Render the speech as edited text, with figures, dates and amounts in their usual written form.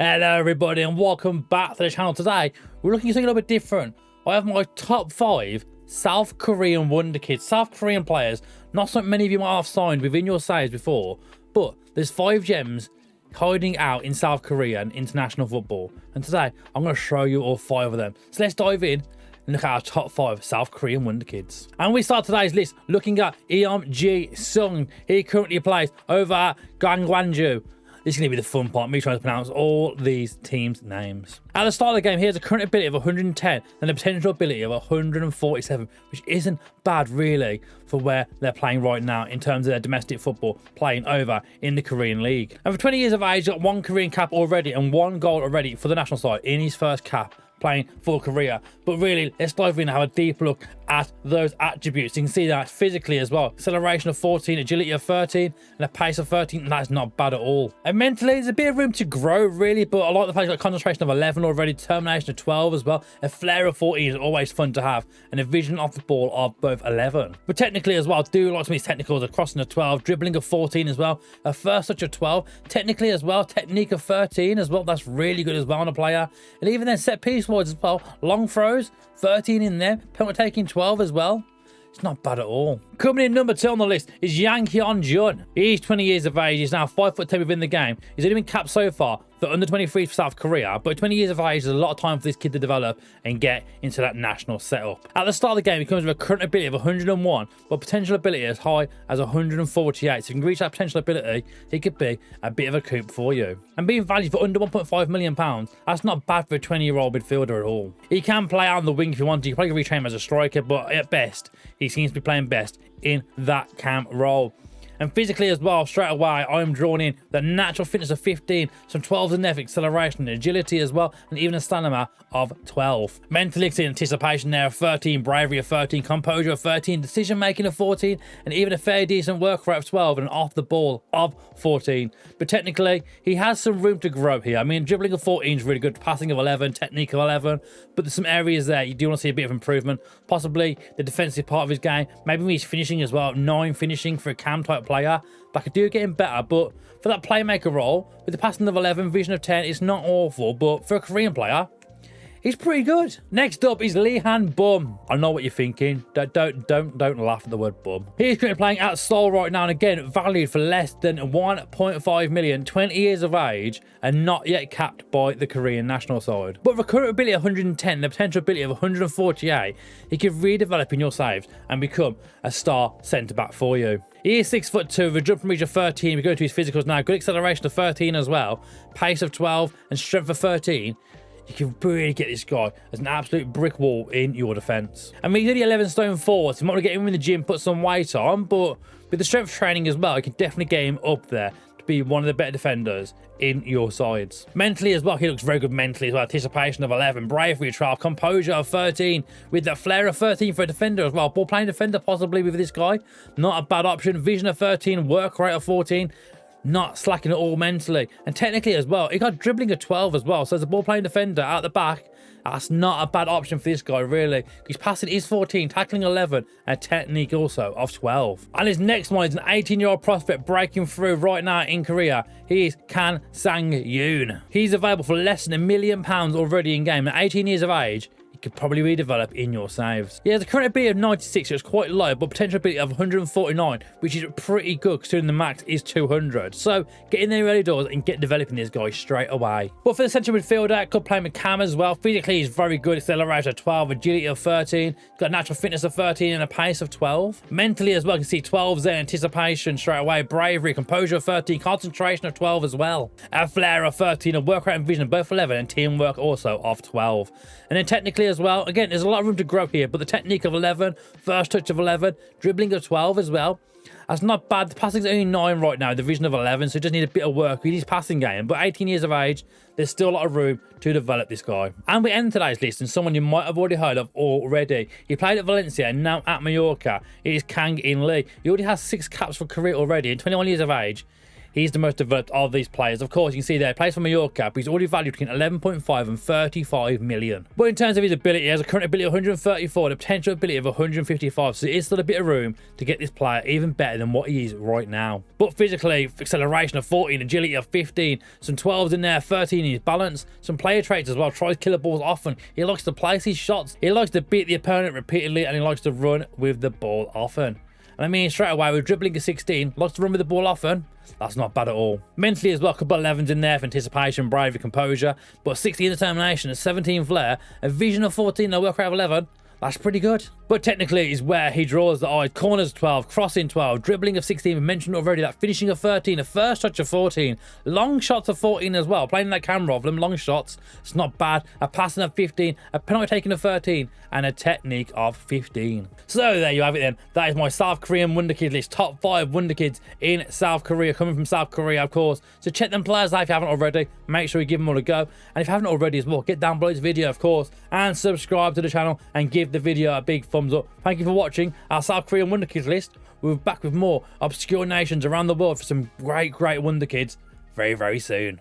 Hello everybody and welcome back to the channel. Today we're looking at something a little bit different. I have my top 5 South Korean Wonderkids, South Korean players. Not so many of you might have signed within your saves before, but there's 5 gems hiding out in South Korea and international football. And today I'm going to show you all 5 of them. So let's dive in and look at our top 5 South Korean Wonderkids. And we start today's list looking at Eom Ji Sung. He currently plays over at Gwangju. This is going to be the fun part, me trying to pronounce all these teams' names. At the start of the game, he has a current ability of 110 and a potential ability of 147, which isn't bad really for where they're playing right now in terms of their domestic football, playing over in the Korean League. And for 20 years of age, got 1 Korean cap already and 1 goal already for the national side in his first cap, playing for Korea. But really, let's dive in and have a deeper look at those attributes. You can see that physically as well. Acceleration of 14, agility of 13, and a pace of 13. That's not bad at all. And mentally, there's a bit of room to grow, really, but I like the fact he's got concentration of 11 already, determination of 12 as well. A flair of 14 is always fun to have, and a vision off the ball of both 11. But technically as well, I do like some of his technicals, a crossing of 12, dribbling of 14 as well, a first touch of 12, technically as well, technique of 13 as well. That's really good as well on a player. And even then, set piece wise as well, long throws, 13 in there, penalty taking 12 as well. It's not bad at all. Coming in number 2 on the list is Yang Hyun Jun. He's 20 years of age. He's now 5'10" within the game. He's only been capped so far for under 23 for South Korea, but 20 years of age is a lot of time for this kid to develop and get into that national setup. At the start of the game, he comes with a current ability of 101, but potential ability as high as 148. So if you can reach that potential ability, he could be a bit of a coup for you. And being valued for under £1.5 million, that's not bad for a 20-year-old midfielder at all. He can play out on the wing if you want to. You can probably retrain him as a striker, but at best, he seems to be playing best in that cam role. And physically as well, straight away, I'm drawn in the natural fitness of 15, some 12s in there for acceleration, agility as well, and even a stamina of 12. Mentally, anticipation there of 13, bravery of 13, composure of 13, decision making of 14, and even a fairly decent work rate of 12 and an off the ball of 14. But technically, he has some room to grow here. I mean, dribbling of 14 is really good, passing of 11, technique of 11, but there's some areas there you do want to see a bit of improvement. Possibly the defensive part of his game, maybe he's finishing as well, 9 finishing for a cam type player. That could do getting better, but for that playmaker role with the passing of 11, vision of 10, it's not awful, but for a Korean player, he's pretty good. Next up is Lee Han Bum. I know what you're thinking. Don't laugh at the word bum. He's currently playing at Seoul right now, and again valued for less than 1.5 million, 20 years of age, and not yet capped by the Korean national side. But for current ability of 110 and the potential ability of 148, he could redevelop in your saves and become a star centre back for you. He is 6'2", with a jump from reach of 13. We go to his physicals now. Good acceleration of 13 as well. Pace of 12 and strength of 13. You can really get this guy as an absolute brick wall in your defence. I mean, he's only 11 stone 4, so you might want to get him in the gym, put some weight on, but with the strength training as well, you can definitely get him up there to be one of the better defenders in your sides. Mentally as well, he looks very good mentally as well. Anticipation of 11, bravery of 12, composure of 13, with the flair of 13 for a defender as well. Ball playing defender possibly with this guy. Not a bad option. Vision of 13, work rate of 14. Not slacking at all mentally. And technically as well, he got dribbling of 12 as well. So as a ball playing defender out the back, that's not a bad option for this guy, really. His passing is 14, tackling 11, and technique also of 12. And his next one is an 18-year-old prospect breaking through right now in Korea. He is Kan Sang-yoon. He's available for less than £1 million already in game. At 18 years of age, could probably redevelop in your saves. He has a current ability of 96, so it's quite low, but potential ability of 149, which is pretty good considering the max is 200. So get in there early doors and get developing this guy straight away. But for the central midfielder, could play with Cam as well. Physically, he's very good. Acceleration of 12, agility of 13, got natural fitness of 13 and a pace of 12. Mentally as well, you can see 12's there, anticipation straight away, bravery, composure of 13, concentration of 12 as well. A flair of 13, a work rate and vision of both 11, and teamwork also of 12. And then technically as well, again, there's a lot of room to grow here, but the technique of 11, first touch of 11, dribbling of 12 as well. That's not bad. The passing's only 9 right now, the vision of 11, so he just need a bit of work with his passing game. But 18 years of age, there's still a lot of room to develop this guy. And we end today's list and someone you might have already heard of already. He played at Valencia and now at Mallorca. It is Kang In Lee. He already has 6 caps for Korea already, and 21 years of age. he's the most developed of these players. Of course, you can see there, he plays for Mallorca, but he's already valued between 11.5 and 35 million. But in terms of his ability, he has a current ability of 134 and a potential ability of 155, so there is still a bit of room to get this player even better than what he is right now. But physically, acceleration of 14, agility of 15, some 12s in there, 13 in his balance, some player traits as well, tries killer balls often, he likes to place his shots, he likes to beat the opponent repeatedly, and he likes to run with the ball often. And I mean, straight away, with dribbling of 16, likes to run with the ball often. That's not bad at all. Mentally as well, a couple of 11s in there for anticipation, bravery, composure. But 16 determination, a 17 flair, a vision of 14, a work rate of 11. That's pretty good. But technically is where he draws the eye. Corners 12, crossing 12, dribbling of 16, we mentioned already that, finishing of 13, a first touch of 14, long shots of 14 as well, playing that camera of them, long shots, it's not bad, a passing of 15, a penalty taking of 13, and a technique of 15. So there you have it then. That is my South Korean Wonderkid list, top 5 Wonderkids in South Korea, coming from South Korea, of course. So check them players out if you haven't already, make sure you give them all a go. And if you haven't already as well, get down below this video, of course, and subscribe to the channel and give the video a big thumbs up. Thank you for watching our South Korean Wonderkids list. We'll be back with more obscure nations around the world for some great Wonderkids very soon.